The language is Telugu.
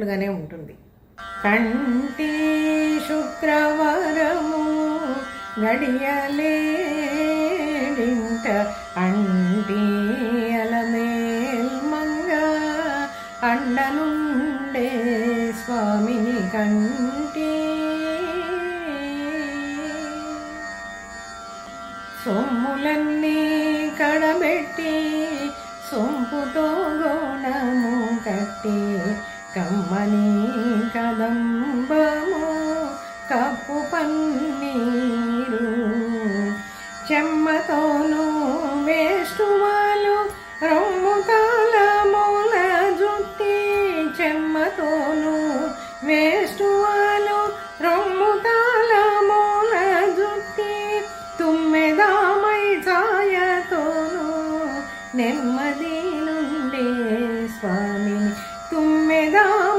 అన్నట్లుగానే ఉంటుంది. కంటి శుక్రవారము గడియలేడింట అంటి అలమేల్ మంగ అండనుండే స్వామిని కంటి. సొమ్ములన్నీ కడబెట్టి సొంపుతో గోణము కట్టి కమ్మని కదంబము కప్పు పన్నీరు చెమ్మతోనూ వేష్టువాలు రొమ్ము తాళముల జుట్టి చెమ్మతో